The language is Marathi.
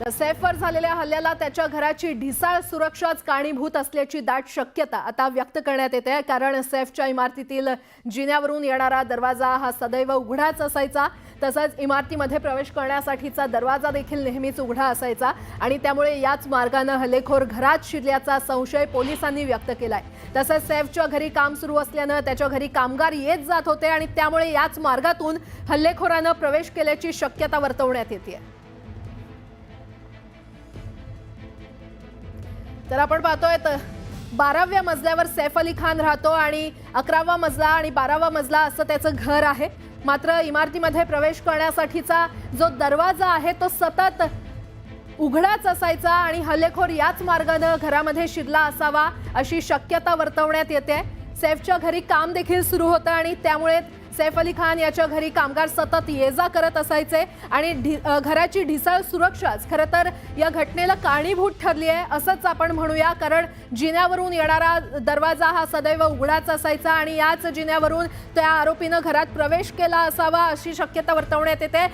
तर सैफवर झालेल्या हल्ल्याला त्याच्या घराची ढिसाळ सुरक्षाच कारणीभूत असल्याची दाट शक्यता आता व्यक्त करण्यात येते। कारण सैफच्या इमारतीतील जिन्यावरून येणारा दरवाजा हा सदैव उघडाच असायचा। तसंच इमारतीमध्ये प्रवेश करण्यासाठीचा दरवाजा देखील नेहमीच उघडा असायचा आणि त्यामुळे याच मार्गाने हल्लेखोर घरात शिरल्याचा संशय पोलिसांनी व्यक्त केलाय। तसंच सैफच्या घरी काम सुरू असल्याने त्याच्या घरी कामगार येत जात होते आणि त्यामुळे याच मार्गातून हल्लेखोराने प्रवेश केल्याची शक्यता वर्तवण्यात येते। तर आपण पाहतोय 12व्या मजल्यावर सैफ अली खान राहतो आणि 11वा मजला आणि 12वा मजला असं त्याचं घर आहे। मात्र इमारतीमध्ये प्रवेश करण्यासाठीचा जो दरवाजा आहे तो सतत उघडाच असायचा आणि हल्लेखोर याच मार्गाने घरामध्ये शिरला असावा अशी शक्यता वर्तवण्यात येते। सैफच्या घरी काम देखील सुरू होतं आणि त्यामुळे सैफ अली खान याच्या घरी कामगार सतत ये-जा करत असायचे आणि घराची ढिसाळ सुरक्षाच खरं तर या घटनेला कारणीभूत ठरली आहे असंच आपण म्हणूया। कारण जिन्यावरून येणारा दरवाजा हा सदैव उघडाच असायचा आणि याच जिन्यावरून त्या आरोपीने घरात प्रवेश केला असावा अशी शक्यता वर्तवण्यात येते।